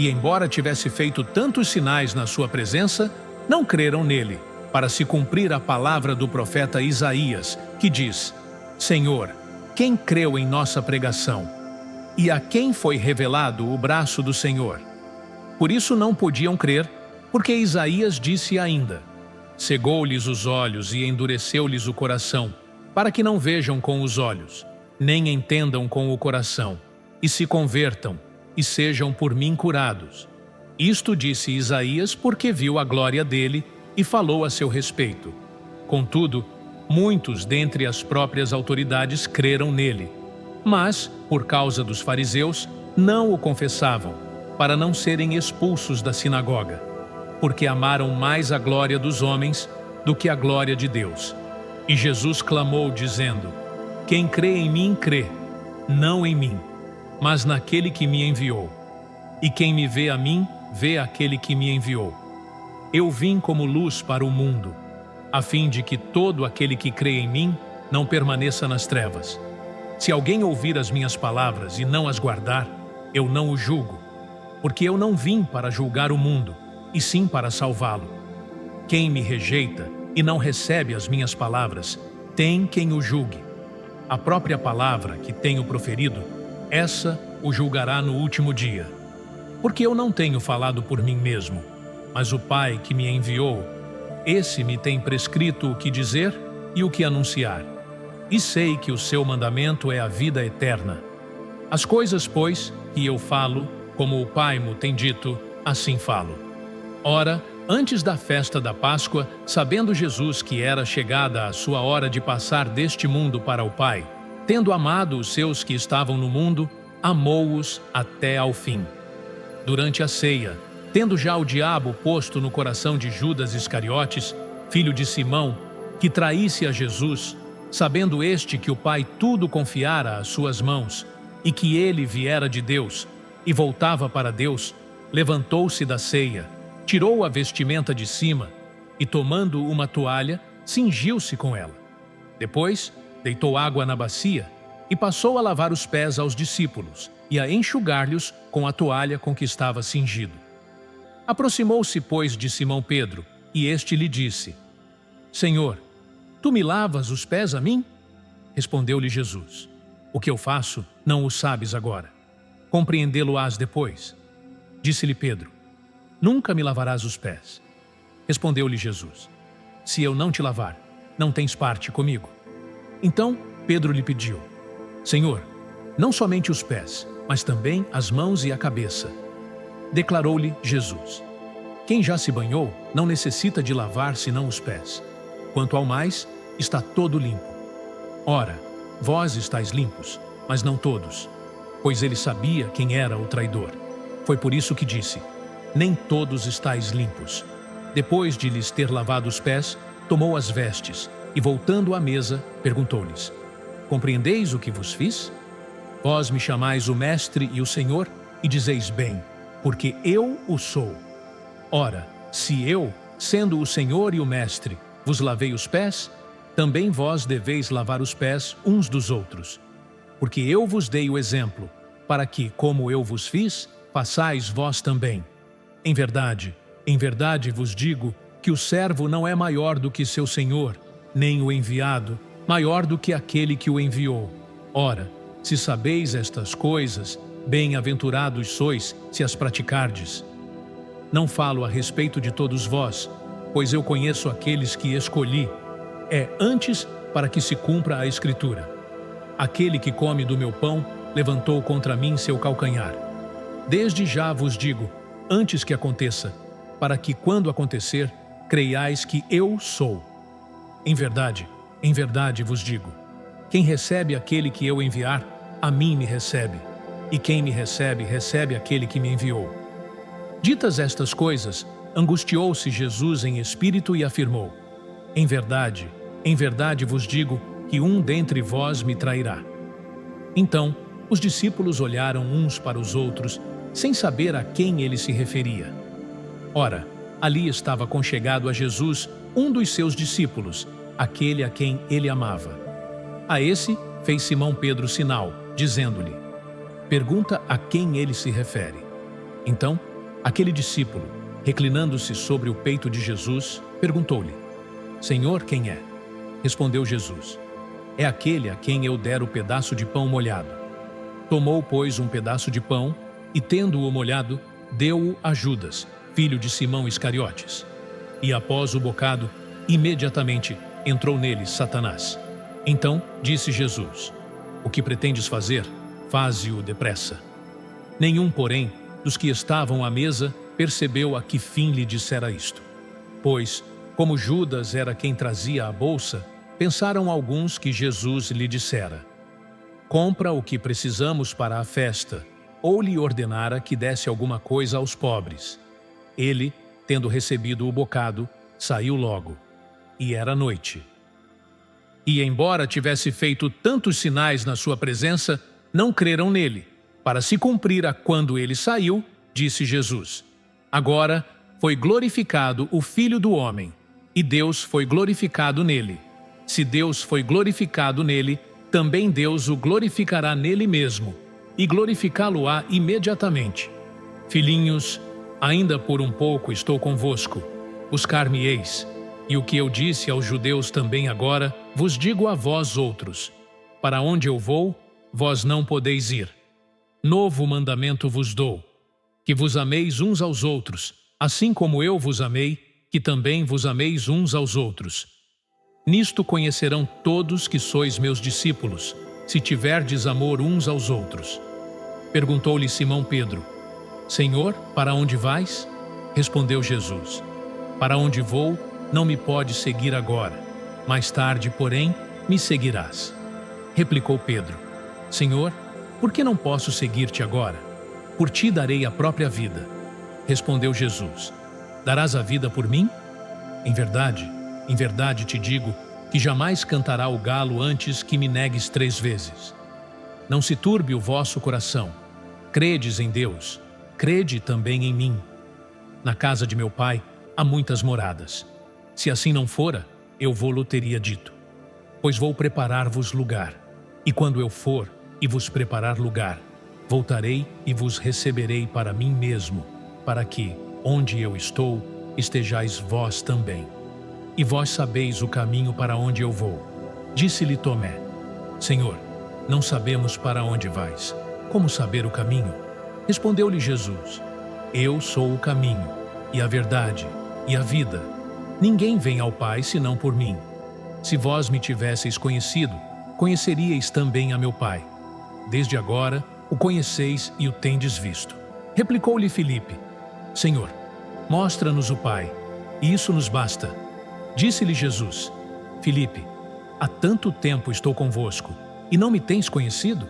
e embora tivesse feito tantos sinais na sua presença, não creram nele, para se cumprir a palavra do profeta Isaías, que diz: Senhor, quem creu em nossa pregação? E a quem foi revelado o braço do Senhor? Por isso não podiam crer, porque Isaías disse ainda: cegou-lhes os olhos e endureceu-lhes o coração, para que não vejam com os olhos, nem entendam com o coração, e se convertam, e sejam por mim curados. Isto disse Isaías porque viu a glória dele e falou a seu respeito. Contudo, muitos dentre as próprias autoridades creram nele, mas, por causa dos fariseus, não o confessavam, para não serem expulsos da sinagoga, porque amaram mais a glória dos homens do que a glória de Deus. E Jesus clamou, dizendo: quem crê em mim, crê, não em mim, mas naquele que me enviou. E quem me vê a mim, vê aquele que me enviou. Eu vim como luz para o mundo, a fim de que todo aquele que crê em mim não permaneça nas trevas. Se alguém ouvir as minhas palavras e não as guardar, eu não o julgo, porque eu não vim para julgar o mundo, e sim para salvá-lo. Quem me rejeita e não recebe as minhas palavras, tem quem o julgue. A própria palavra que tenho proferido, essa o julgará no último dia. Porque eu não tenho falado por mim mesmo, mas o Pai que me enviou, esse me tem prescrito o que dizer e o que anunciar. E sei que o seu mandamento é a vida eterna. As coisas, pois, que eu falo, como o Pai me tem dito, assim falo. Ora, antes da festa da Páscoa, sabendo Jesus que era chegada a sua hora de passar deste mundo para o Pai, tendo amado os seus que estavam no mundo, amou-os até ao fim. Durante a ceia, tendo já o diabo posto no coração de Judas Iscariotes, filho de Simão, que traísse a Jesus, sabendo este que o Pai tudo confiara às suas mãos, e que ele viera de Deus, e voltava para Deus, levantou-se da ceia, tirou a vestimenta de cima, e tomando uma toalha, cingiu-se com ela. Depois, deitou água na bacia, e passou a lavar os pés aos discípulos, e a enxugar-lhes com a toalha com que estava cingido. Aproximou-se, pois, de Simão Pedro, e este lhe disse: Senhor, tu me lavas os pés a mim? Respondeu-lhe Jesus: o que eu faço, não o sabes agora. Compreendê-lo-ás depois. Disse-lhe Pedro: nunca me lavarás os pés. Respondeu-lhe Jesus: se eu não te lavar, não tens parte comigo. Então Pedro lhe pediu: Senhor, não somente os pés, mas também as mãos e a cabeça. Declarou-lhe Jesus: quem já se banhou não necessita de lavar senão os pés. Quanto ao mais, está todo limpo. Ora, vós estáis limpos, mas não todos, pois ele sabia quem era o traidor. Foi por isso que disse: nem todos estáis limpos. Depois de lhes ter lavado os pés, tomou as vestes e, voltando à mesa, perguntou-lhes: compreendeis o que vos fiz? Vós me chamais o Mestre e o Senhor, e dizeis bem, porque eu o sou. Ora, se eu, sendo o Senhor e o Mestre, vos lavei os pés, também vós deveis lavar os pés uns dos outros. Porque eu vos dei o exemplo, para que, como eu vos fiz, façais vós também. Em verdade vos digo que o servo não é maior do que seu senhor, nem o enviado maior do que aquele que o enviou. Ora, se sabeis estas coisas, bem-aventurados sois se as praticardes. Não falo a respeito de todos vós, pois eu conheço aqueles que escolhi. É antes para que se cumpra a Escritura: aquele que come do meu pão levantou contra mim seu calcanhar. Desde já vos digo, antes que aconteça, para que, quando acontecer, creiais que eu sou. Em verdade vos digo, quem recebe aquele que eu enviar, a mim me recebe, e quem me recebe, recebe aquele que me enviou. Ditas estas coisas, angustiou-se Jesus em espírito e afirmou: em verdade vos digo que um dentre vós me trairá. Então, os discípulos olharam uns para os outros, sem saber a quem ele se referia. Ora, ali estava conchegado a Jesus um dos seus discípulos, aquele a quem ele amava. A esse fez Simão Pedro sinal, dizendo-lhe: pergunta a quem ele se refere. Então, Aquele discípulo, reclinando-se sobre o peito de Jesus, perguntou-lhe: Senhor, quem é? Respondeu Jesus: É aquele a quem eu der o pedaço de pão molhado. Tomou, pois, um pedaço de pão e, tendo-o molhado, deu-o a Judas, filho de Simão Iscariotes. E após o bocado, imediatamente entrou nele Satanás. Então disse Jesus: O que pretendes fazer, faze-o depressa. Nenhum, porém, dos que estavam à mesa percebeu a que fim lhe dissera isto. Pois, como Judas era quem trazia a bolsa, pensaram alguns que Jesus lhe dissera: Compra o que precisamos para a festa, ou lhe ordenara que desse alguma coisa aos pobres. Ele, tendo recebido o bocado, saiu logo. E era noite. E embora tivesse feito tantos sinais na sua presença, não creram nele. Para se cumprir a quando ele saiu, disse Jesus: Agora foi glorificado o Filho do Homem, e Deus foi glorificado nele. Se Deus foi glorificado nele, também Deus o glorificará nele mesmo, e glorificá-lo-á imediatamente. Filhinhos, ainda por um pouco estou convosco. Buscar-me-eis, e o que eu disse aos judeus também agora, vos digo a vós outros: Para onde eu vou, vós não podeis ir. Novo mandamento vos dou, que vos ameis uns aos outros, assim como eu vos amei, que também vos ameis uns aos outros. Nisto conhecerão todos que sois meus discípulos, se tiverdes amor uns aos outros. Perguntou-lhe Simão Pedro: Senhor, para onde vais? Respondeu Jesus: Para onde vou, não me podes seguir agora. Mais tarde, porém, me seguirás. Replicou Pedro: Senhor, por que não posso seguir-te agora? Por ti darei a própria vida. Respondeu Jesus: Darás a vida por mim? Em verdade te digo que jamais cantará o galo antes que me negues 3 vezes. Não se turbe o vosso coração. Credes em Deus, crede também em mim. Na casa de meu pai há muitas moradas. Se assim não fora, eu vou-lo teria dito. Pois vou preparar-vos lugar. E quando eu for e vos preparar lugar, voltarei e vos receberei para mim mesmo, para que, onde eu estou, estejais vós também. E vós sabeis o caminho para onde eu vou. Disse-lhe Tomé: Senhor, não sabemos para onde vais. Como saber o caminho? Respondeu-lhe Jesus: Eu sou o caminho, e a verdade, e a vida. Ninguém vem ao Pai senão por mim. Se vós me tivesseis conhecido, conheceríeis também a meu Pai. Desde agora o conheceis e o tendes visto. Replicou-lhe Filipe: Senhor, mostra-nos o Pai, e isso nos basta. Disse-lhe Jesus: Filipe, há tanto tempo estou convosco, e não me tens conhecido?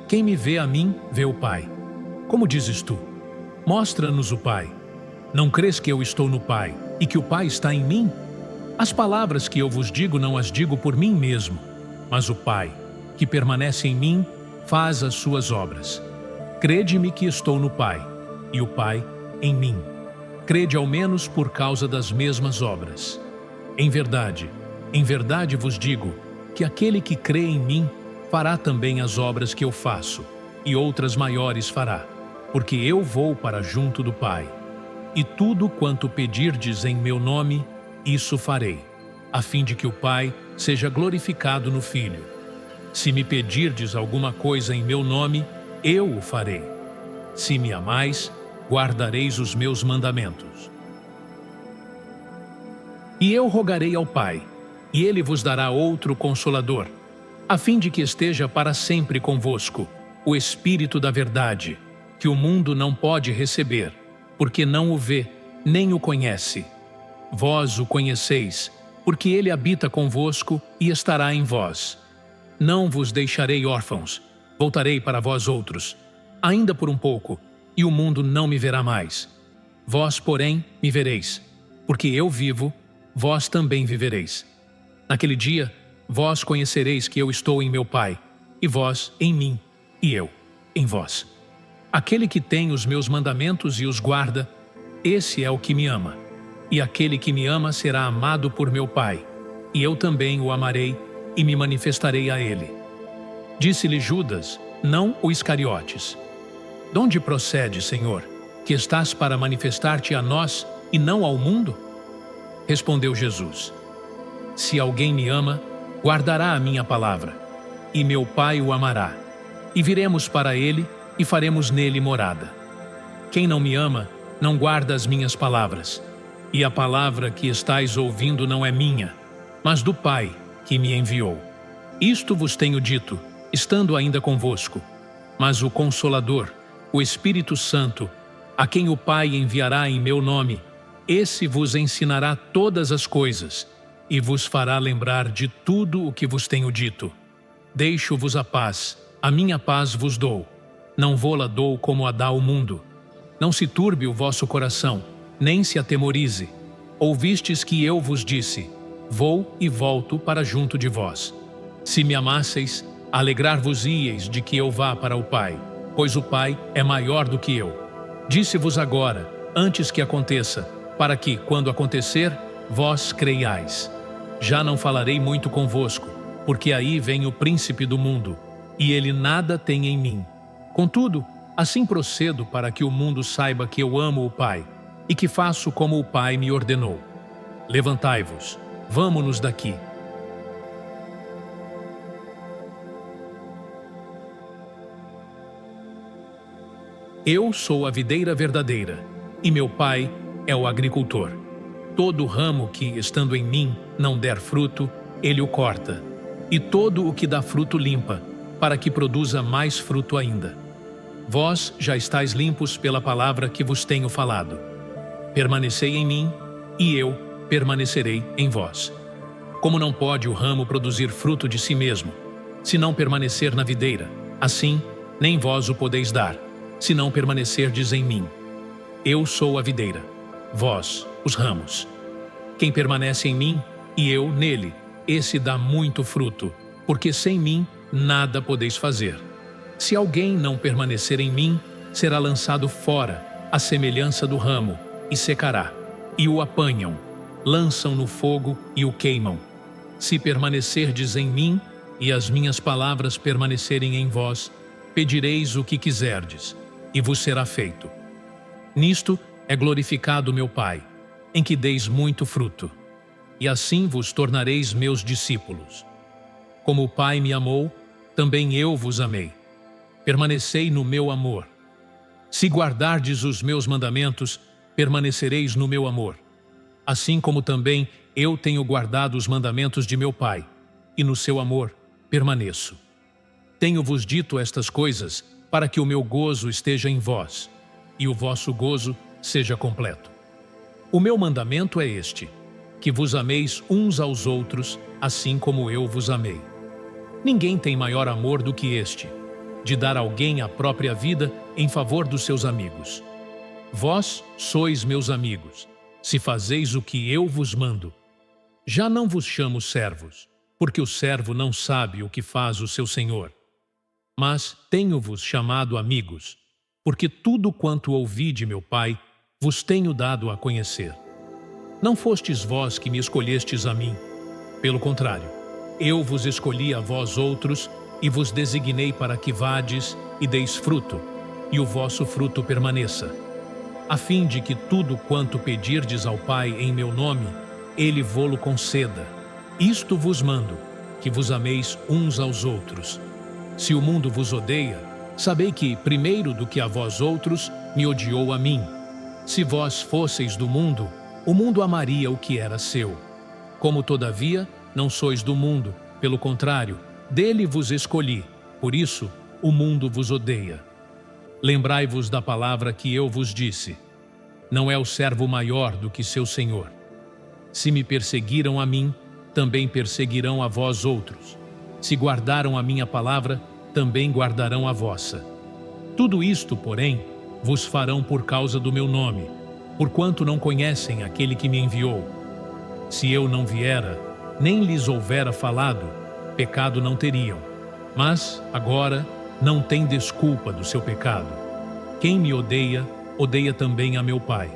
Quem me vê a mim, vê o Pai. Como dizes tu: Mostra-nos o Pai. Não crês que eu estou no Pai, e que o Pai está em mim? As palavras que eu vos digo não as digo por mim mesmo, mas o Pai, que permanece em mim, faz as suas obras. Crede-me que estou no Pai, e o Pai em mim. Crede ao menos por causa das mesmas obras. Em verdade vos digo, que aquele que crê em mim, fará também as obras que eu faço, e outras maiores fará, porque eu vou para junto do Pai. E tudo quanto pedirdes em meu nome, isso farei, a fim de que o Pai seja glorificado no Filho. Se me pedirdes alguma coisa em meu nome, eu o farei. Se me amais, guardareis os meus mandamentos. E eu rogarei ao Pai, e ele vos dará outro Consolador, a fim de que esteja para sempre convosco, o Espírito da verdade, que o mundo não pode receber, porque não o vê, nem o conhece. Vós o conheceis, porque ele habita convosco e estará em vós. Não vos deixarei órfãos, voltarei para vós outros, ainda por um pouco, e o mundo não me verá mais. Vós, porém, me vereis, porque eu vivo, vós também vivereis. Naquele dia, vós conhecereis que eu estou em meu Pai, e vós em mim, e eu em vós. Aquele que tem os meus mandamentos e os guarda, esse é o que me ama. E aquele que me ama será amado por meu Pai, e eu também o amarei e me manifestarei a ele. Disse-lhe Judas, não o Iscariotes: De onde procede, Senhor? que estás para manifestar-te a nós e não ao mundo? Respondeu Jesus: Se alguém me ama, guardará a minha palavra, e meu Pai o amará, e viremos para ele e faremos nele morada. Quem não me ama, não guarda as minhas palavras, e a palavra que estais ouvindo não é minha, mas do Pai que me enviou. Isto vos tenho dito, estando ainda convosco. Mas o Consolador, o Espírito Santo, a quem o Pai enviará em meu nome, esse vos ensinará todas as coisas e vos fará lembrar de tudo o que vos tenho dito. Deixo-vos a paz, a minha paz vos dou. Não vô-la dou como a dá o mundo. Não se turbe o vosso coração, nem se atemorize. Ouvistes que eu vos disse: Vou e volto para junto de vós. Se me amasseis, alegrar-vos-íeis de que eu vá para o Pai, pois o Pai é maior do que eu. Disse-vos agora, antes que aconteça, para que, quando acontecer, vós creiais. Já não falarei muito convosco, porque aí vem o príncipe do mundo, e ele nada tem em mim. Contudo, assim procedo para que o mundo saiba que eu amo o Pai, e que faço como o Pai me ordenou. Levantai-vos, vamo-nos daqui. Eu sou a videira verdadeira, e meu Pai é o agricultor. Todo ramo que, estando em mim, não der fruto, ele o corta, e todo o que dá fruto limpa, para que produza mais fruto ainda. Vós já estáis limpos pela palavra que vos tenho falado. Permanecei em mim, e eu permanecerei em vós. Como não pode o ramo produzir fruto de si mesmo, se não permanecer na videira, assim nem vós o podeis dar, se não permanecerdes em mim. Eu sou a videira, vós os ramos. Quem permanece em mim e eu nele, esse dá muito fruto, porque sem mim nada podeis fazer. Se alguém não permanecer em mim, será lançado fora, à semelhança do ramo, e secará. E o apanham, lançam no fogo e o queimam. Se permanecerdes em mim, e as minhas palavras permanecerem em vós, pedireis o que quiserdes, e vos será feito. Nisto é glorificado meu Pai, em que deis muito fruto, e assim vos tornareis meus discípulos. Como o Pai me amou, também eu vos amei. Permanecei no meu amor. Se guardardes os meus mandamentos, permanecereis no meu amor. Assim como também eu tenho guardado os mandamentos de meu Pai, e no seu amor permaneço. Tenho-vos dito estas coisas para que o meu gozo esteja em vós, e o vosso gozo seja completo. O meu mandamento é este, que vos ameis uns aos outros, assim como eu vos amei. Ninguém tem maior amor do que este, de dar alguém a própria vida em favor dos seus amigos. Vós sois meus amigos, se fazeis o que eu vos mando. Já não vos chamo servos, porque o servo não sabe o que faz o seu senhor. Mas tenho-vos chamado amigos, porque tudo quanto ouvi de meu Pai, vos tenho dado a conhecer. Não fostes vós que me escolhestes a mim. Pelo contrário, eu vos escolhi a vós outros e vos designei para que vades e deis fruto, e o vosso fruto permaneça, a fim de que tudo quanto pedirdes ao Pai em meu nome, ele vô-lo conceda. Isto vos mando, que vos ameis uns aos outros. Se o mundo vos odeia, sabei que, primeiro do que a vós outros, me odiou a mim. Se vós fosseis do mundo, o mundo amaria o que era seu. Como, todavia, não sois do mundo, pelo contrário, dele vos escolhi, por isso o mundo vos odeia. Lembrai-vos da palavra que eu vos disse. Não é o servo maior do que seu senhor. Se me perseguiram a mim, também perseguirão a vós outros. Se guardaram a minha palavra, também guardarão a vossa. Tudo isto, porém, vos farão por causa do meu nome, porquanto não conhecem aquele que me enviou. Se eu não viera, nem lhes houvera falado, pecado não teriam. Mas, agora, não tem desculpa do seu pecado. Quem me odeia, odeia também a meu Pai.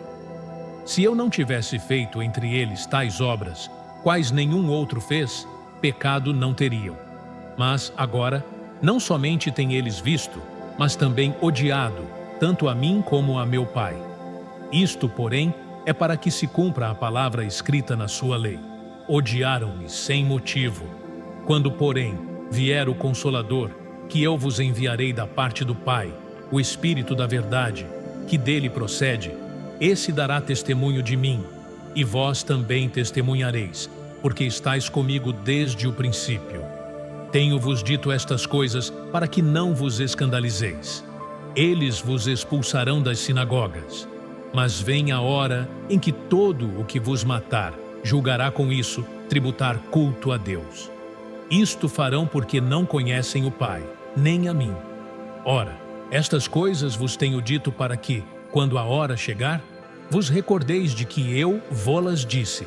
Se eu não tivesse feito entre eles tais obras, quais nenhum outro fez, pecado não teriam. Mas, agora, não somente têm eles visto, mas também odiado, tanto a mim como a meu Pai. Isto, porém, é para que se cumpra a palavra escrita na sua lei. Odiaram-me sem motivo. Quando, porém, vier o Consolador, que eu vos enviarei da parte do Pai, o Espírito da verdade, que dele procede, esse dará testemunho de mim, e vós também testemunhareis, porque estáis comigo desde o princípio. Tenho-vos dito estas coisas para que não vos escandalizeis. Eles vos expulsarão das sinagogas. Mas vem a hora em que todo o que vos matar julgará com isso tributar culto a Deus. Isto farão porque não conhecem o Pai, nem a mim. Ora, estas coisas vos tenho dito para que, quando a hora chegar, vos recordeis de que eu vô-las disse.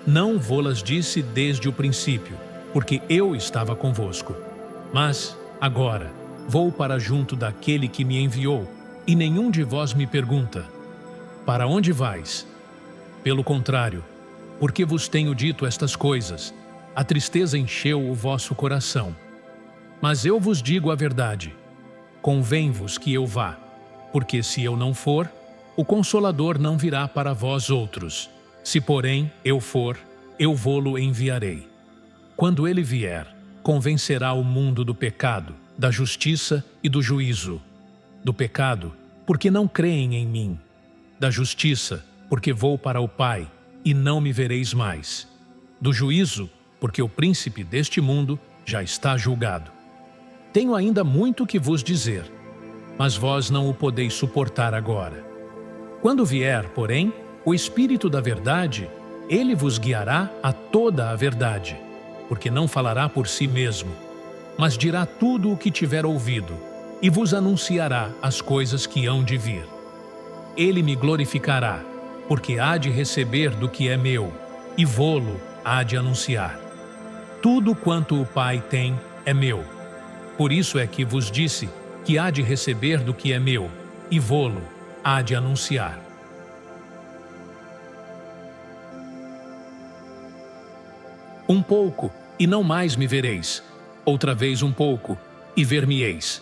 Não vô-las disse desde o princípio, porque eu estava convosco. Mas, agora, vou para junto daquele que me enviou, e nenhum de vós me pergunta: para onde vais? Pelo contrário, porque vos tenho dito estas coisas, a tristeza encheu o vosso coração. Mas eu vos digo a verdade: convém-vos que eu vá, porque se eu não for, o Consolador não virá para vós outros. Se, porém, eu for, eu vô-lo enviarei. Quando ele vier, convencerá o mundo do pecado, da justiça e do juízo. Do pecado, porque não creem em mim. Da justiça, porque vou para o Pai, e não me vereis mais. Do juízo, porque o príncipe deste mundo já está julgado. Tenho ainda muito que vos dizer, mas vós não o podeis suportar agora. Quando vier, porém, o Espírito da verdade, ele vos guiará a toda a verdade, porque não falará por si mesmo, mas dirá tudo o que tiver ouvido, e vos anunciará as coisas que hão de vir. Ele me glorificará, porque há de receber do que é meu, e vô-lo há de anunciar. Tudo quanto o Pai tem é meu. Por isso é que vos disse que há de receber do que é meu, e vô-lo há de anunciar. Um pouco, e não mais me vereis. Outra vez um pouco, e ver-me-eis.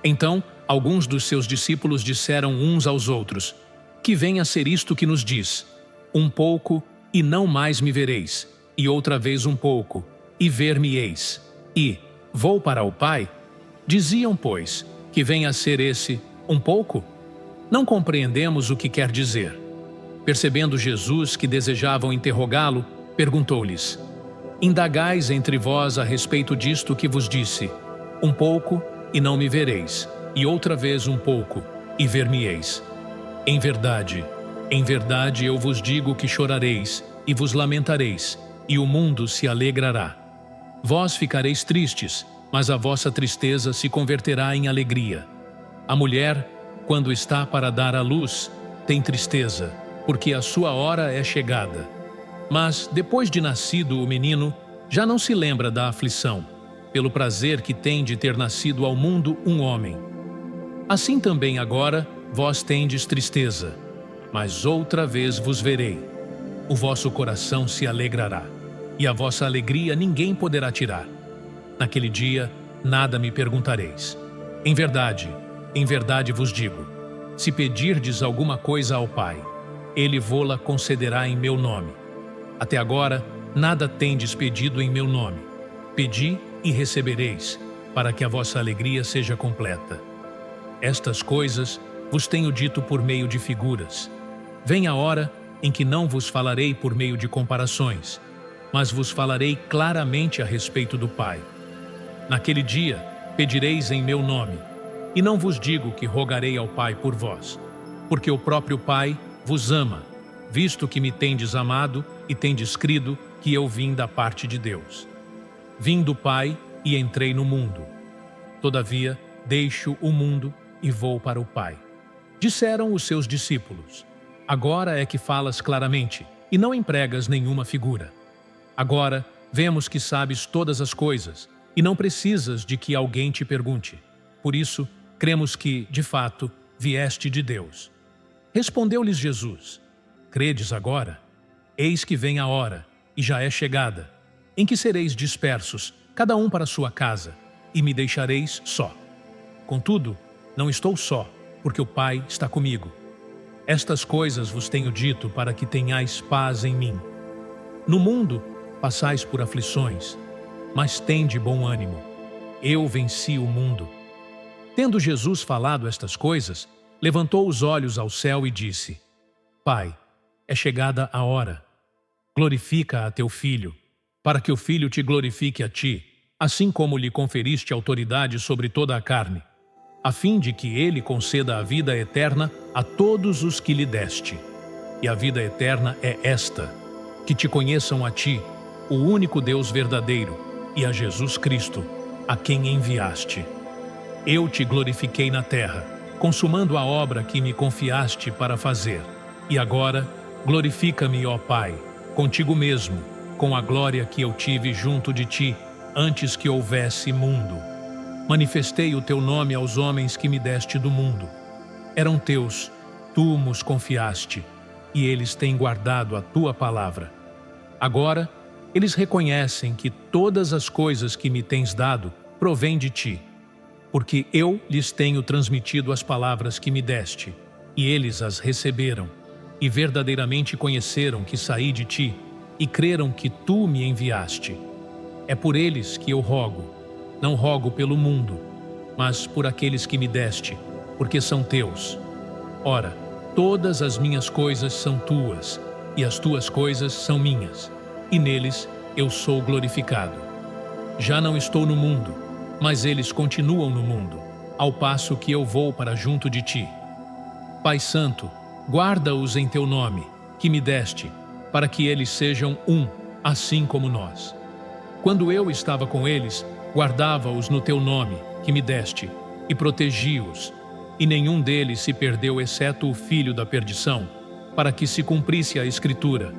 Então, alguns dos seus discípulos disseram uns aos outros: que venha a ser isto que nos diz: um pouco, e não mais me vereis, e outra vez um pouco, e ver-me-eis, e vou para o Pai? Diziam, pois, que venha a ser esse um pouco? Não compreendemos o que quer dizer. Percebendo Jesus que desejavam interrogá-lo, perguntou-lhes: indagais entre vós a respeito disto que vos disse: um pouco, e não me vereis, e outra vez um pouco, e ver-me-eis. Em verdade eu vos digo que chorareis, e vos lamentareis, e o mundo se alegrará. Vós ficareis tristes, mas a vossa tristeza se converterá em alegria. A mulher, quando está para dar à luz, tem tristeza, porque a sua hora é chegada. Mas, depois de nascido o menino, já não se lembra da aflição, pelo prazer que tem de ter nascido ao mundo um homem. Assim também agora, vós tendes tristeza, mas outra vez vos verei. O vosso coração se alegrará, e a vossa alegria ninguém poderá tirar. Naquele dia, nada me perguntareis. Em verdade vos digo, se pedirdes alguma coisa ao Pai, ele vô-la concederá em meu nome. Até agora, nada tendes pedido em meu nome. Pedi e recebereis, para que a vossa alegria seja completa. Estas coisas vos tenho dito por meio de figuras. Vem a hora em que não vos falarei por meio de comparações, mas vos falarei claramente a respeito do Pai. Naquele dia, pedireis em meu nome, e não vos digo que rogarei ao Pai por vós, porque o próprio Pai vos ama, visto que me tendes amado e tendes crido que eu vim da parte de Deus. Vim do Pai e entrei no mundo. Todavia, deixo o mundo e vou para o Pai. Disseram os seus discípulos: agora é que falas claramente, e não empregas nenhuma figura. Agora, vemos que sabes todas as coisas, e não precisas de que alguém te pergunte. Por isso, cremos que, de fato, vieste de Deus. Respondeu-lhes Jesus: credes agora? Eis que vem a hora, e já é chegada, em que sereis dispersos, cada um para sua casa, e me deixareis só. Contudo, não estou só, porque o Pai está comigo. Estas coisas vos tenho dito para que tenhais paz em mim. No mundo passais por aflições, mas tende bom ânimo. Eu venci o mundo. Tendo Jesus falado estas coisas, levantou os olhos ao céu e disse: Pai, é chegada a hora. Glorifica a teu Filho, para que o Filho te glorifique a ti, assim como lhe conferiste autoridade sobre toda a carne, a fim de que ele conceda a vida eterna a todos os que lhe deste. E a vida eterna é esta: que te conheçam a ti, o único Deus verdadeiro, e a Jesus Cristo, a quem enviaste. Eu te glorifiquei na terra, consumando a obra que me confiaste para fazer. E agora, glorifica-me, ó Pai, contigo mesmo, com a glória que eu tive junto de ti, antes que houvesse mundo. Manifestei o teu nome aos homens que me deste do mundo. Eram teus, tu nos confiaste, e eles têm guardado a tua palavra. Agora, eles reconhecem que todas as coisas que me tens dado provêm de ti, porque eu lhes tenho transmitido as palavras que me deste, e eles as receberam, e verdadeiramente conheceram que saí de ti, e creram que tu me enviaste. É por eles que eu rogo. Não rogo pelo mundo, mas por aqueles que me deste, porque são teus. Ora, todas as minhas coisas são tuas, e as tuas coisas são minhas, e neles eu sou glorificado. Já não estou no mundo, mas eles continuam no mundo, ao passo que eu vou para junto de ti. Pai Santo, guarda-os em teu nome, que me deste, para que eles sejam um, assim como nós. Quando eu estava com eles, guardava-os no teu nome, que me deste, e protegi-os, e nenhum deles se perdeu exceto o filho da perdição, para que se cumprisse a Escritura.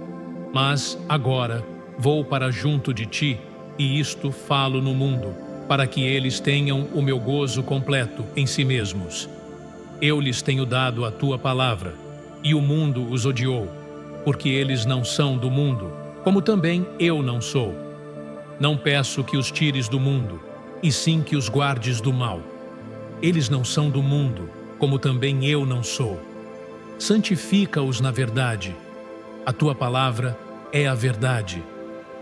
Mas, agora, vou para junto de ti, e isto falo no mundo, para que eles tenham o meu gozo completo em si mesmos. Eu lhes tenho dado a tua palavra, e o mundo os odiou, porque eles não são do mundo, como também eu não sou. Não peço que os tires do mundo, e sim que os guardes do mal. Eles não são do mundo, como também eu não sou. Santifica-os na verdade. A tua palavra é a verdade.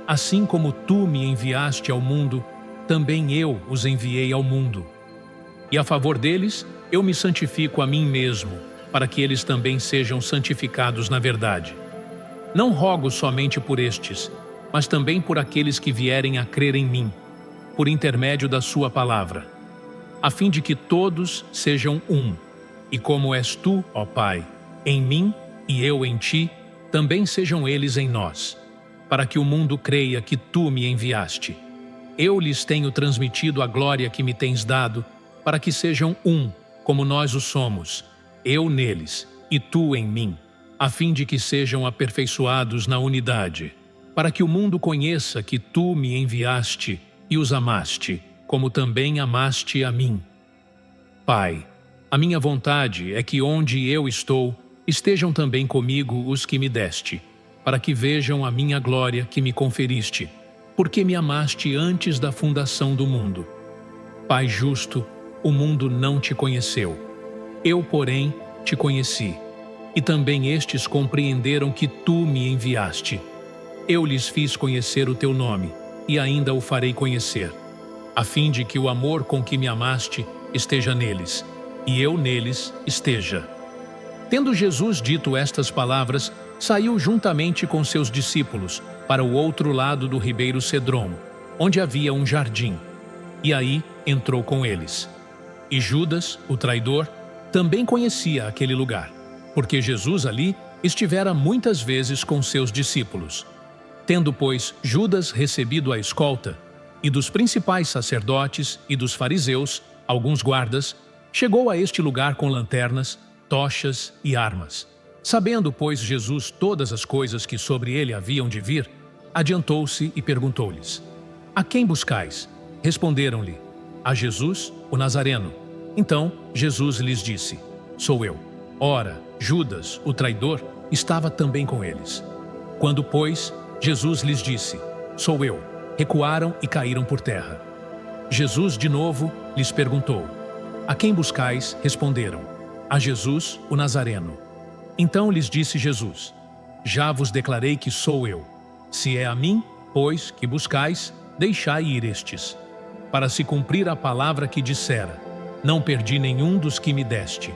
Assim como tu me enviaste ao mundo, também eu os enviei ao mundo. E a favor deles, eu me santifico a mim mesmo, para que eles também sejam santificados na verdade. Não rogo somente por estes, mas também por aqueles que vierem a crer em mim, por intermédio da sua palavra, a fim de que todos sejam um, e como és tu, ó Pai, em mim e eu em ti, também sejam eles em nós, para que o mundo creia que tu me enviaste. Eu lhes tenho transmitido a glória que me tens dado, para que sejam um, como nós o somos, eu neles e tu em mim, a fim de que sejam aperfeiçoados na unidade, para que o mundo conheça que tu me enviaste e os amaste, como também amaste a mim. Pai, a minha vontade é que onde eu estou, estejam também comigo os que me deste, para que vejam a minha glória que me conferiste, porque me amaste antes da fundação do mundo. Pai justo, o mundo não te conheceu. Eu, porém, te conheci, e também estes compreenderam que tu me enviaste. Eu lhes fiz conhecer o teu nome, e ainda o farei conhecer, a fim de que o amor com que me amaste esteja neles, e eu neles esteja. Tendo Jesus dito estas palavras, saiu juntamente com seus discípulos para o outro lado do ribeiro Cedrom, onde havia um jardim, e aí entrou com eles. E Judas, o traidor, também conhecia aquele lugar, porque Jesus ali estivera muitas vezes com seus discípulos. Tendo, pois, Judas recebido a escolta, e dos principais sacerdotes e dos fariseus, alguns guardas, chegou a este lugar com lanternas, tochas e armas. Sabendo, pois, Jesus todas as coisas que sobre ele haviam de vir, adiantou-se e perguntou-lhes: A quem buscais? Responderam-lhe: A Jesus, o Nazareno. Então Jesus lhes disse: Sou eu. Ora, Judas, o traidor, estava também com eles. Quando, pois, Jesus lhes disse: Sou eu, recuaram e caíram por terra. Jesus, de novo, lhes perguntou: A quem buscais? Responderam: a Jesus, o Nazareno. Então lhes disse Jesus: já vos declarei que sou eu. Se é a mim, pois, que buscais, deixai ir estes. Para se cumprir a palavra que dissera: não perdi nenhum dos que me deste.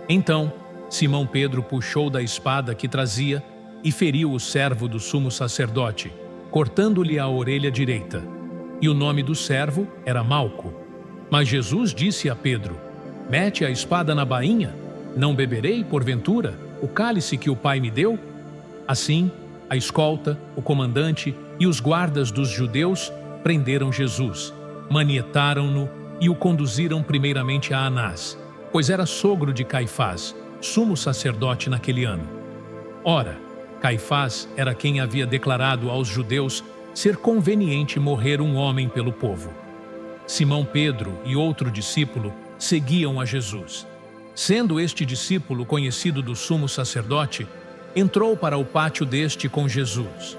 Então Simão Pedro puxou da espada que trazia e feriu o servo do sumo sacerdote, cortando-lhe a orelha direita. E o nome do servo era Malco. Mas Jesus disse a Pedro: mete a espada na bainha. Não beberei, porventura, o cálice que o Pai me deu? Assim, a escolta, o comandante e os guardas dos judeus prenderam Jesus, manietaram-no e o conduziram primeiramente a Anás, pois era sogro de Caifás, sumo sacerdote naquele ano. Ora, Caifás era quem havia declarado aos judeus ser conveniente morrer um homem pelo povo. Simão Pedro e outro discípulo seguiam a Jesus. Sendo este discípulo conhecido do sumo sacerdote, entrou para o pátio deste com Jesus.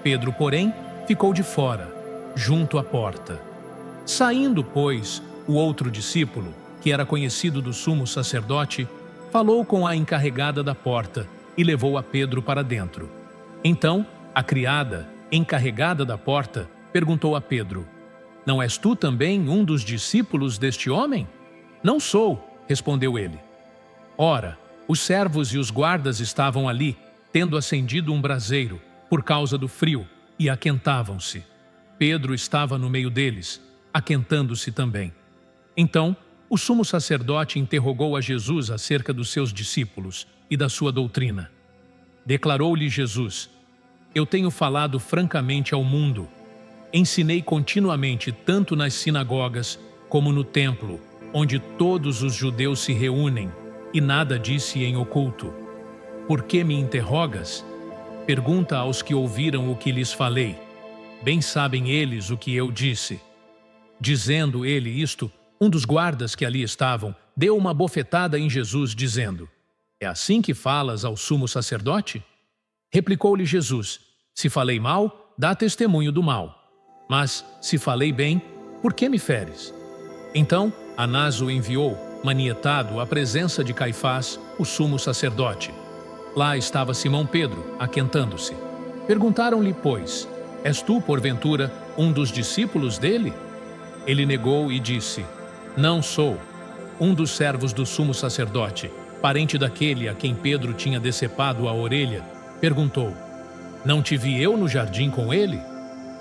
Pedro, porém, ficou de fora, junto à porta. Saindo, pois, o outro discípulo, que era conhecido do sumo sacerdote, falou com a encarregada da porta e levou a Pedro para dentro. Então, a criada, encarregada da porta, perguntou a Pedro: não és tu também um dos discípulos deste homem? Não sou, respondeu ele. Ora, os servos e os guardas estavam ali, tendo acendido um braseiro, por causa do frio, e aquentavam-se. Pedro estava no meio deles, aquentando-se também. Então, o sumo sacerdote interrogou a Jesus acerca dos seus discípulos e da sua doutrina. Declarou-lhe Jesus: eu tenho falado francamente ao mundo. Ensinei continuamente tanto nas sinagogas como no templo, onde todos os judeus se reúnem, e nada disse em oculto. Por que me interrogas? Pergunta aos que ouviram o que lhes falei. Bem sabem eles o que eu disse. Dizendo ele isto, um dos guardas que ali estavam deu uma bofetada em Jesus, dizendo: é assim que falas ao sumo sacerdote? Replicou-lhe Jesus: se falei mal, dá testemunho do mal. Mas, se falei bem, por que me feres? Então, Anás o enviou, manietado, à presença de Caifás, o sumo sacerdote. Lá estava Simão Pedro, aquentando-se. Perguntaram-lhe, pois: és tu, porventura, um dos discípulos dele? Ele negou e disse: não sou. Um dos servos do sumo sacerdote, parente daquele a quem Pedro tinha decepado a orelha, perguntou: não te vi eu no jardim com ele?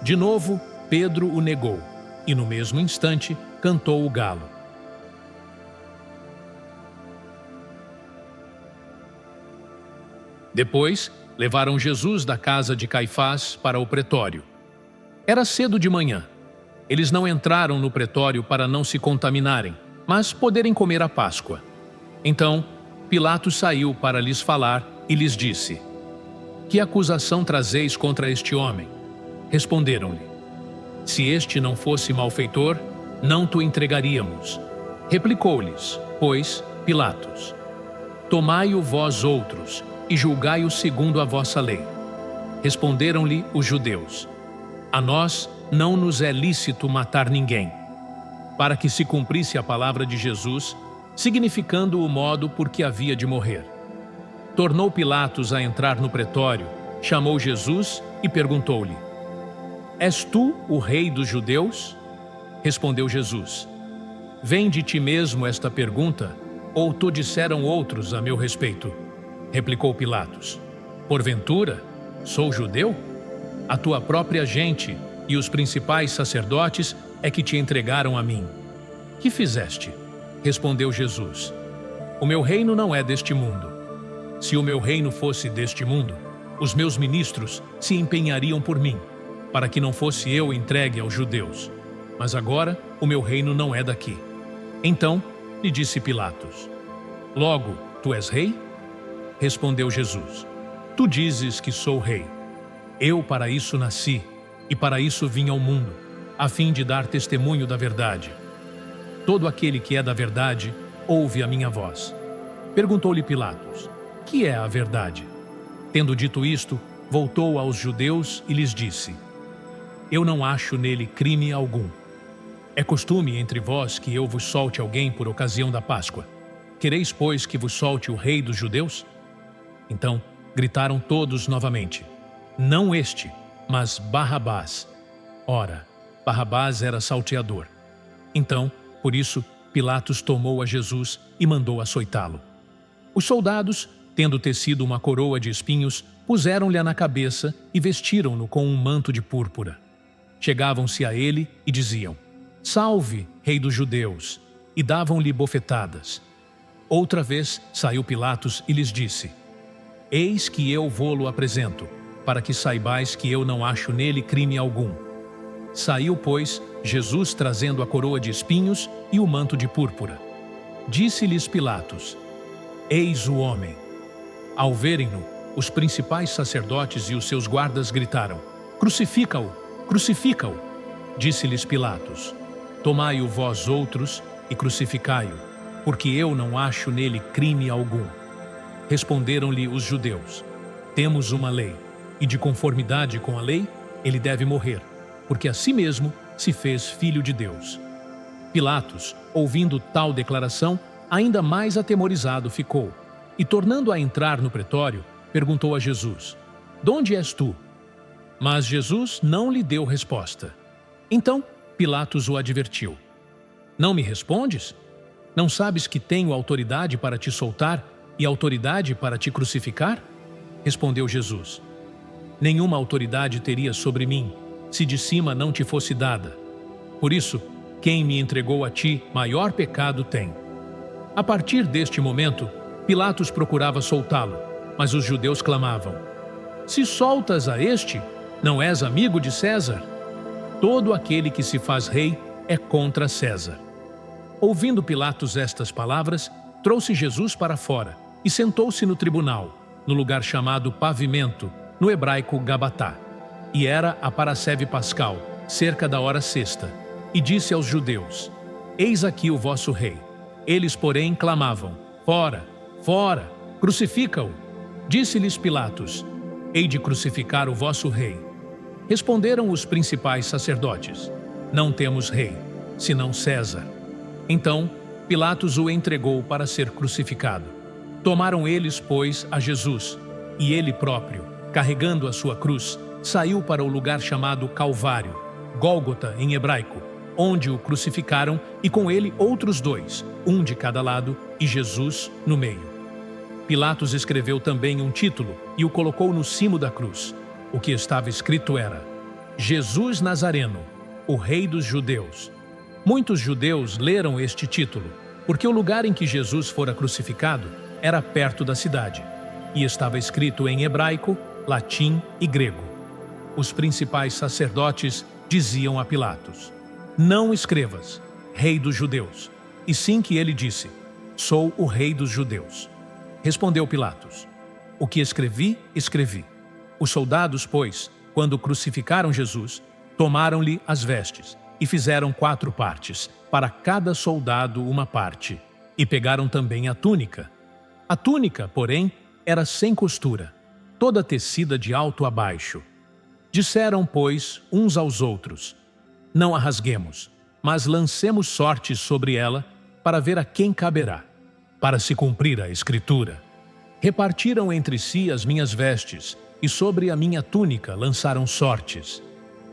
De novo, Pedro o negou, e no mesmo instante cantou o galo. Depois, levaram Jesus da casa de Caifás para o pretório. Era cedo de manhã. Eles não entraram no pretório para não se contaminarem, mas poderem comer a Páscoa. Então, Pilatos saiu para lhes falar e lhes disse: que acusação trazeis contra este homem? Responderam-lhe: se este não fosse malfeitor, não te entregaríamos. Replicou-lhes, pois, Pilatos: tomai-o vós outros e julgai-o segundo a vossa lei. Responderam-lhe os judeus: a nós não nos é lícito matar ninguém. Para que se cumprisse a palavra de Jesus, significando o modo por que havia de morrer. Tornou Pilatos a entrar no pretório, chamou Jesus e perguntou-lhe: és tu o rei dos judeus? Respondeu Jesus: vem de ti mesmo esta pergunta, ou tu disseram outros a meu respeito? Replicou Pilatos: porventura, sou judeu? A tua própria gente e os principais sacerdotes é que te entregaram a mim. Que fizeste? Respondeu Jesus: o meu reino não é deste mundo. Se o meu reino fosse deste mundo, os meus ministros se empenhariam por mim, para que não fosse eu entregue aos judeus. Mas agora o meu reino não é daqui. Então lhe disse Pilatos: logo, tu és rei? Respondeu Jesus: tu dizes que sou rei. Eu para isso nasci, e para isso vim ao mundo, a fim de dar testemunho da verdade. Todo aquele que é da verdade, ouve a minha voz. Perguntou-lhe Pilatos: que é a verdade? Tendo dito isto, voltou aos judeus e lhes disse: eu não acho nele crime algum. É costume entre vós que eu vos solte alguém por ocasião da Páscoa. quereis, pois, que vos solte o rei dos judeus? Então gritaram todos novamente: não este, mas Barrabás. Ora, Barrabás era salteador. Então, por isso, Pilatos tomou a Jesus e mandou açoitá-lo. Os soldados, tendo tecido uma coroa de espinhos, puseram-lhe na cabeça e vestiram-no com um manto de púrpura. Chegavam-se a ele e diziam: salve, rei dos judeus, e davam-lhe bofetadas. Outra vez saiu Pilatos e lhes disse: eis que eu vô-lo apresento, para que saibais que eu não acho nele crime algum. Saiu, pois, Jesus trazendo a coroa de espinhos e o manto de púrpura. Disse-lhes Pilatos: eis o homem. Ao verem-no, os principais sacerdotes e os seus guardas gritaram: crucifica-o, crucifica-o. Disse-lhes Pilatos: tomai-o vós outros e crucificai-o, porque eu não acho nele crime algum. Responderam-lhe os judeus: temos uma lei, e de conformidade com a lei, ele deve morrer, porque a si mesmo se fez filho de Deus. Pilatos, ouvindo tal declaração, ainda mais atemorizado ficou, e tornando a entrar no pretório, perguntou a Jesus: donde és tu? Mas Jesus não lhe deu resposta. Então Pilatos o advertiu: não me respondes? Não sabes que tenho autoridade para te soltar e autoridade para te crucificar? Respondeu Jesus: nenhuma autoridade teria sobre mim, se de cima não te fosse dada. Por isso, quem me entregou a ti, maior pecado tem. A partir deste momento, Pilatos procurava soltá-lo, mas os judeus clamavam: se soltas a este, não és amigo de César? Todo aquele que se faz rei é contra César. Ouvindo Pilatos estas palavras, trouxe Jesus para fora e sentou-se no tribunal, no lugar chamado Pavimento, no hebraico Gabatá. E era a parasceve pascal, cerca da hora sexta, e disse aos judeus: eis aqui o vosso rei. Eles, porém, clamavam: fora, fora, crucifica-o. Disse-lhes Pilatos: hei de crucificar o vosso rei. Responderam os principais sacerdotes: não temos rei, senão César. Então Pilatos o entregou para ser crucificado. Tomaram eles, pois, a Jesus, e ele próprio, carregando a sua cruz, saiu para o lugar chamado Calvário, Gólgota em hebraico, onde o crucificaram, e com ele outros dois, um de cada lado, e Jesus no meio. Pilatos escreveu também um título e o colocou no cimo da cruz. O que estava escrito era: Jesus Nazareno, o Rei dos Judeus. Muitos judeus leram este título, porque o lugar em que Jesus fora crucificado era perto da cidade, e estava escrito em hebraico, latim e grego. Os principais sacerdotes diziam a Pilatos: não escrevas, Rei dos Judeus, e sim que ele disse: sou o Rei dos Judeus. Respondeu Pilatos: o que escrevi, escrevi. Os soldados, pois, quando crucificaram Jesus, tomaram-lhe as vestes e fizeram 4 partes, para cada soldado uma parte, e pegaram também a túnica. A túnica, porém, era sem costura, toda tecida de alto a baixo. Disseram, pois, uns aos outros: não a rasguemos, mas lancemos sortes sobre ela, para ver a quem caberá, para se cumprir a Escritura. Repartiram entre si as minhas vestes, e sobre a minha túnica lançaram sortes.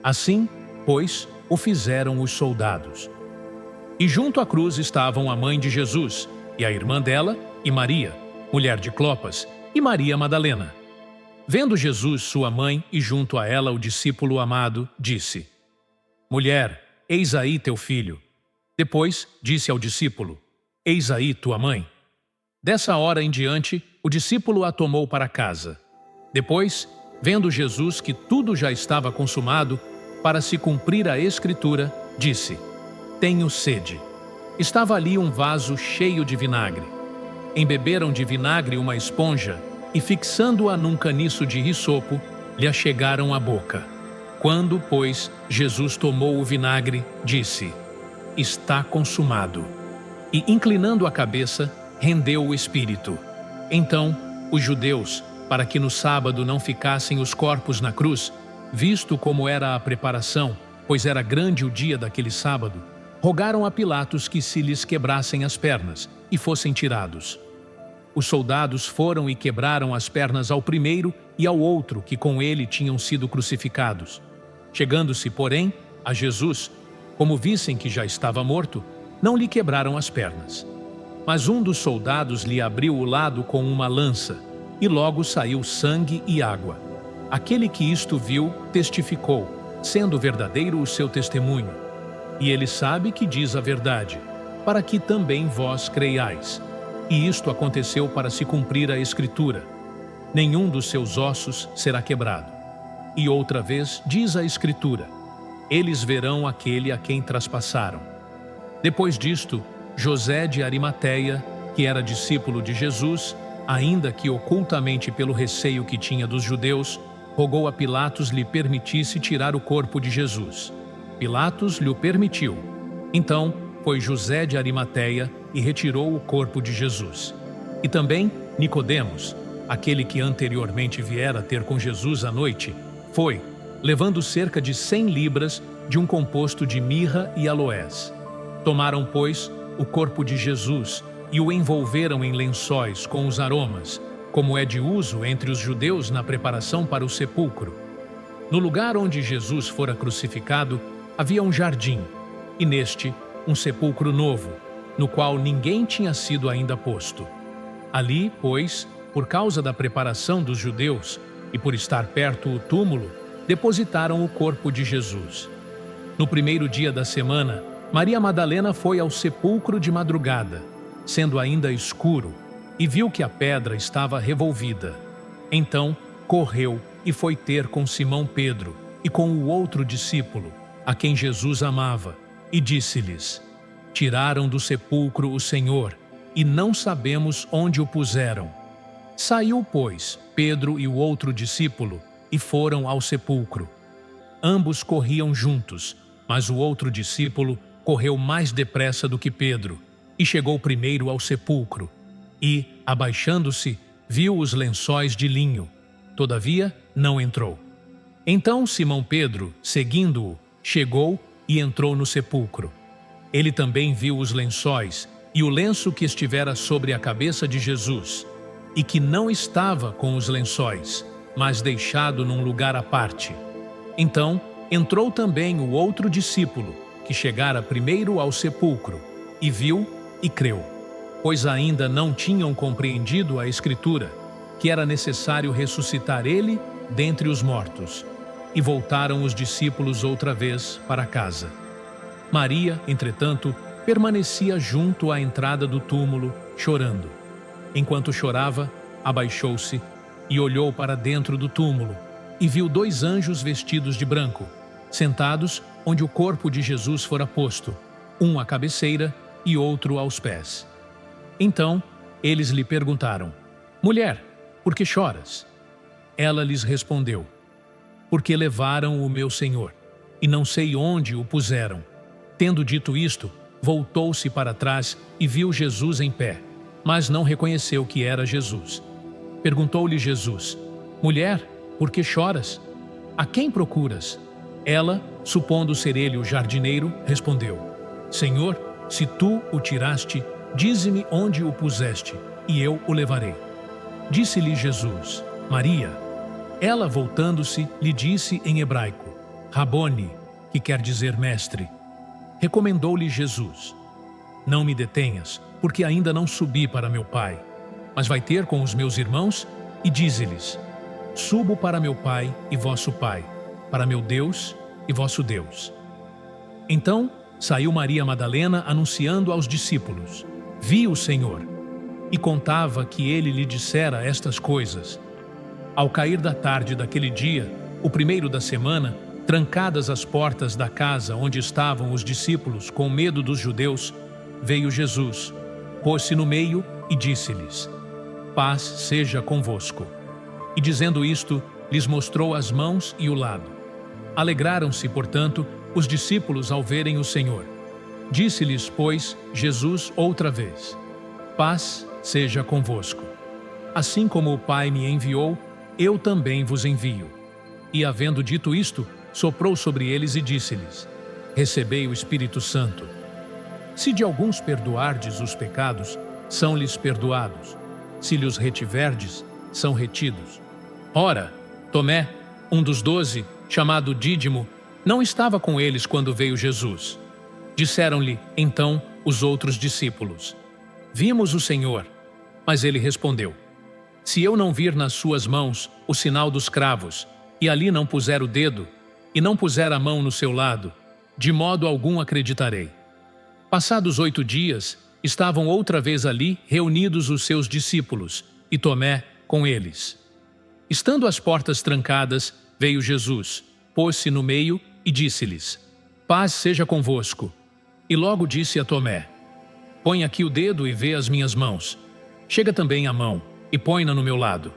Assim, pois, o fizeram os soldados. E junto à cruz estavam a mãe de Jesus, e a irmã dela, e Maria, mulher de Clopas, e Maria Madalena. Vendo Jesus sua mãe e junto a ela o discípulo amado, disse: mulher, eis aí teu filho. Depois disse ao discípulo: eis aí tua mãe. Dessa hora em diante, o discípulo a tomou para casa. Depois, vendo Jesus que tudo já estava consumado, para se cumprir a Escritura, disse: tenho sede. Estava ali um vaso cheio de vinagre. Embeberam de vinagre uma esponja e, fixando-a num caniço de hisopo, lhe achegaram à boca. Quando, pois, Jesus tomou o vinagre, disse: está consumado. E, inclinando a cabeça, rendeu o espírito. Então, os judeus, para que no sábado não ficassem os corpos na cruz, visto como era a preparação, pois era grande o dia daquele sábado, rogaram a Pilatos que se lhes quebrassem as pernas e fossem tirados. Os soldados foram e quebraram as pernas ao primeiro e ao outro que com ele tinham sido crucificados. Chegando-se, porém, a Jesus, como vissem que já estava morto, não lhe quebraram as pernas. Mas um dos soldados lhe abriu o lado com uma lança, e logo saiu sangue e água. Aquele que isto viu testificou, sendo verdadeiro o seu testemunho. E ele sabe que diz a verdade, para que também vós creiais. E isto aconteceu para se cumprir a Escritura: nenhum dos seus ossos será quebrado. E outra vez diz a Escritura: eles verão aquele a quem traspassaram. Depois disto, José de Arimateia, que era discípulo de Jesus, ainda que ocultamente pelo receio que tinha dos judeus, rogou a Pilatos lhe permitisse tirar o corpo de Jesus. Pilatos lhe permitiu. Então foi José de Arimateia e retirou o corpo de Jesus. E também Nicodemos, aquele que anteriormente viera ter com Jesus à noite, foi, levando cerca de 100 libras de um composto de mirra e aloés. Tomaram, pois, o corpo de Jesus e o envolveram em lençóis com os aromas, como é de uso entre os judeus na preparação para o sepulcro. No lugar onde Jesus fora crucificado, havia um jardim, e neste, um sepulcro novo, no qual ninguém tinha sido ainda posto. Ali, pois, por causa da preparação dos judeus e por estar perto o túmulo, depositaram o corpo de Jesus. No primeiro dia da semana, Maria Madalena foi ao sepulcro de madrugada, sendo ainda escuro, e viu que a pedra estava revolvida. Então, correu e foi ter com Simão Pedro e com o outro discípulo, a quem Jesus amava, e disse-lhes: tiraram do sepulcro o Senhor, e não sabemos onde o puseram. Saiu, pois, Pedro e o outro discípulo, e foram ao sepulcro. Ambos corriam juntos, mas o outro discípulo correu mais depressa do que Pedro, e chegou primeiro ao sepulcro, e, abaixando-se, viu os lençóis de linho. Todavia, não entrou. Então Simão Pedro, seguindo-o, chegou e entrou no sepulcro. Ele também viu os lençóis e o lenço que estivera sobre a cabeça de Jesus, e que não estava com os lençóis, mas deixado num lugar à parte. Então entrou também o outro discípulo, que chegara primeiro ao sepulcro, e viu e creu, pois ainda não tinham compreendido a Escritura, que era necessário ressuscitar ele dentre os mortos. E voltaram os discípulos outra vez para casa. Maria, entretanto, permanecia junto à entrada do túmulo, chorando. Enquanto chorava, abaixou-se e olhou para dentro do túmulo, e viu 2 anjos vestidos de branco, sentados onde o corpo de Jesus fora posto, um à cabeceira e outro aos pés. Então, eles lhe perguntaram: mulher, por que choras? Ela lhes respondeu: porque levaram o meu Senhor, e não sei onde o puseram. Tendo dito isto, voltou-se para trás e viu Jesus em pé, mas não reconheceu que era Jesus. Perguntou-lhe Jesus: mulher, por que choras? A quem procuras? Ela, supondo ser ele o jardineiro, respondeu: Senhor, se tu o tiraste, dize-me onde o puseste, e eu o levarei. Disse-lhe Jesus: Maria. Ela, voltando-se, lhe disse em hebraico: Rabone, que quer dizer mestre. Recomendou-lhe Jesus: não me detenhas, porque ainda não subi para meu Pai, mas vai ter com os meus irmãos e dize-lhes: subo para meu Pai e vosso Pai, para meu Deus e vosso Deus. Então saiu Maria Madalena anunciando aos discípulos: vi o Senhor, e contava que ele lhe dissera estas coisas. Ao cair da tarde daquele dia, o primeiro da semana, trancadas as portas da casa onde estavam os discípulos com medo dos judeus, veio Jesus, pôs-se no meio e disse-lhes: paz seja convosco. E dizendo isto, lhes mostrou as mãos e o lado. Alegraram-se, portanto, os discípulos ao verem o Senhor. Disse-lhes, pois, Jesus outra vez: paz seja convosco. Assim como o Pai me enviou, eu também vos envio. E havendo dito isto, soprou sobre eles e disse-lhes: recebei o Espírito Santo. Se de alguns perdoardes os pecados, são-lhes perdoados. Se lhes retiverdes, são retidos. Ora, Tomé, um dos 12, chamado Dídimo, não estava com eles quando veio Jesus. Disseram-lhe, então, os outros discípulos: Vimos o Senhor. Mas ele respondeu: Se eu não vir nas suas mãos o sinal dos cravos, e ali não puser o dedo, e não puser a mão no seu lado, de modo algum acreditarei. Passados 8 dias, estavam outra vez ali reunidos os seus discípulos, e Tomé com eles. Estando as portas trancadas, veio Jesus, pôs-se no meio e disse-lhes: Paz seja convosco. E logo disse a Tomé: Põe aqui o dedo e vê as minhas mãos. Chega também a mão e põe-na no meu lado.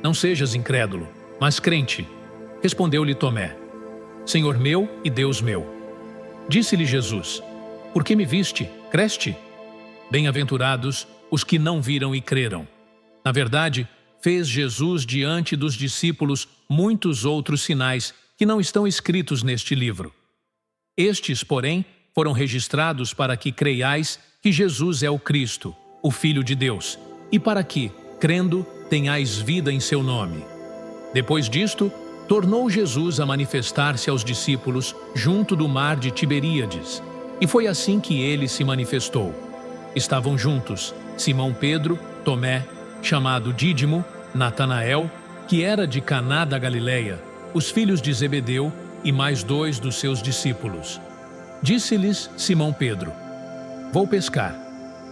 Não sejas incrédulo, mas crente. Respondeu-lhe Tomé: Senhor meu e Deus meu. Disse-lhe Jesus: Por que me viste, creste? Bem-aventurados os que não viram e creram. Na verdade, fez Jesus diante dos discípulos muitos outros sinais que não estão escritos neste livro. Estes, porém, foram registrados para que creiais que Jesus é o Cristo, o Filho de Deus, e para que, crendo, tenhais vida em seu nome. Depois disto, tornou Jesus a manifestar-se aos discípulos junto do mar de Tiberíades, e foi assim que ele se manifestou. Estavam juntos Simão Pedro, Tomé, chamado Dídimo, Natanael, que era de Caná da Galileia, os filhos de Zebedeu e mais 2 dos seus discípulos. Disse-lhes Simão Pedro: Vou pescar.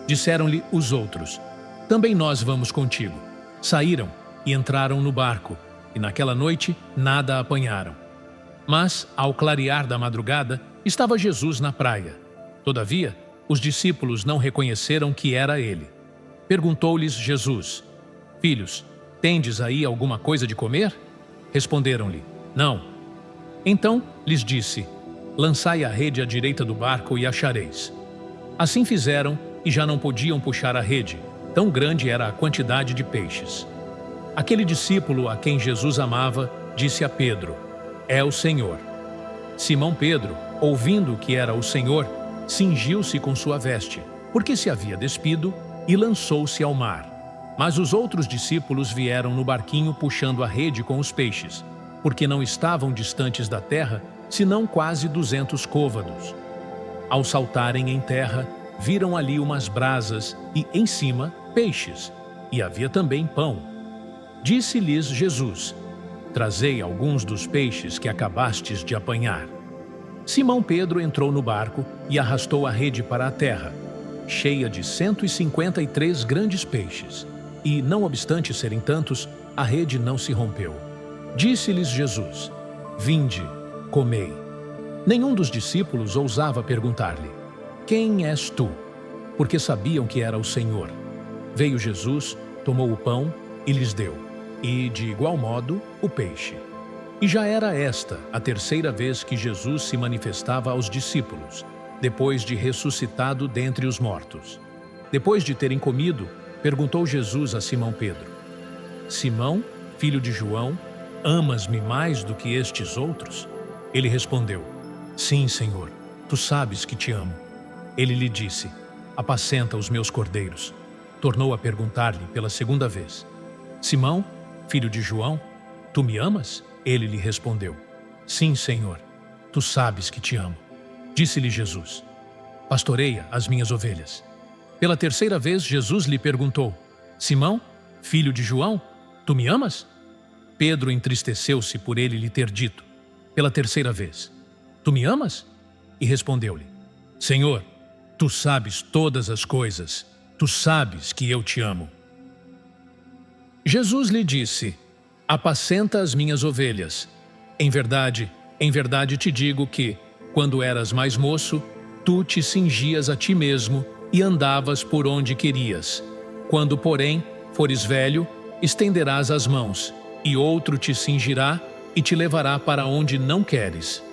Disseram-lhe os outros: Também nós vamos contigo. Saíram e entraram no barco, e naquela noite nada apanharam. Mas, ao clarear da madrugada, estava Jesus na praia. Todavia, os discípulos não reconheceram que era ele. Perguntou-lhes Jesus: Filhos, tendes aí alguma coisa de comer? Responderam-lhe: Não. Então lhes disse: Lançai a rede à direita do barco e achareis. Assim fizeram e já não podiam puxar a rede, tão grande era a quantidade de peixes. Aquele discípulo a quem Jesus amava disse a Pedro: É o Senhor. Simão Pedro, ouvindo que era o Senhor, cingiu-se com sua veste, porque se havia despido, e lançou-se ao mar. Mas os outros discípulos vieram no barquinho puxando a rede com os peixes, porque não estavam distantes da terra, senão quase 200 côvados. Ao saltarem em terra, viram ali umas brasas e, em cima, peixes, e havia também pão. Disse-lhes Jesus: Trazei alguns dos peixes que acabastes de apanhar. Simão Pedro entrou no barco e arrastou a rede para a terra, cheia de 153 grandes peixes, e, não obstante serem tantos, a rede não se rompeu. Disse-lhes Jesus: Vinde, comei. Nenhum dos discípulos ousava perguntar-lhe: Quem és tu? Porque sabiam que era o Senhor. Veio Jesus, tomou o pão e lhes deu, e, de igual modo, o peixe. E já era esta a 3ª vez que Jesus se manifestava aos discípulos, depois de ressuscitado dentre os mortos. Depois de terem comido, perguntou Jesus a Simão Pedro: Simão, filho de João, amas-me mais do que estes outros? Ele respondeu: Sim, Senhor, tu sabes que te amo. Ele lhe disse: Apacenta os meus cordeiros. Tornou a perguntar-lhe pela 2ª vez: Simão, filho de João, tu me amas? Ele lhe respondeu: Sim, Senhor, tu sabes que te amo. Disse-lhe Jesus: Pastoreia as minhas ovelhas. Pela 3ª vez Jesus lhe perguntou: Simão, filho de João, tu me amas? Pedro entristeceu-se por ele lhe ter dito, pela 3ª vez: Tu me amas? E respondeu-lhe: Senhor, tu sabes todas as coisas, tu sabes que eu te amo. Jesus lhe disse: Apacenta as minhas ovelhas. Em verdade te digo que, quando eras mais moço, tu te cingias a ti mesmo e andavas por onde querias. Quando, porém, fores velho, estenderás as mãos, e outro te cingirá e te levará para onde não queres.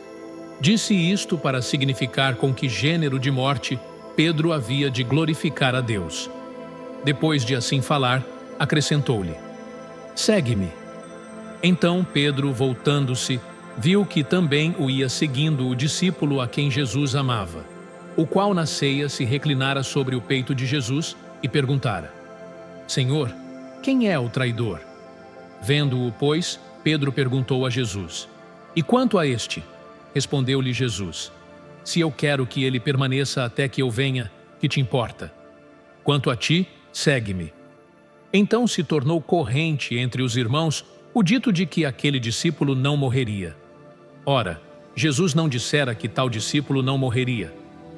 Disse isto para significar com que gênero de morte Pedro havia de glorificar a Deus. Depois de assim falar, acrescentou-lhe: Segue-me. Então Pedro, voltando-se, viu que também o ia seguindo o discípulo a quem Jesus amava, o qual na ceia se reclinara sobre o peito de Jesus e perguntara: Senhor, quem é o traidor? Vendo-o, pois, Pedro perguntou a Jesus: E quanto a este? Respondeu-lhe Jesus: Se eu quero que ele permaneça até que eu venha, que te importa? Quanto a ti, segue-me. Então se tornou corrente entre os irmãos o dito de que aquele discípulo não morreria. Ora, Jesus não dissera que tal discípulo não morreria.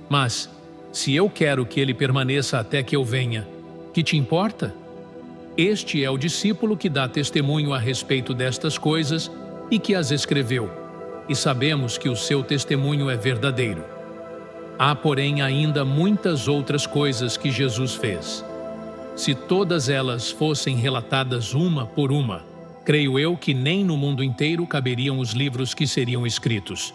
Mas, se eu quero que ele permaneça até que eu venha, que te importa? Este é o discípulo que dá testemunho a respeito destas coisas e que as escreveu, e sabemos que o seu testemunho é verdadeiro. Há, porém, ainda muitas outras coisas que Jesus fez. Se todas elas fossem relatadas uma por uma, creio eu que nem no mundo inteiro caberiam os livros que seriam escritos.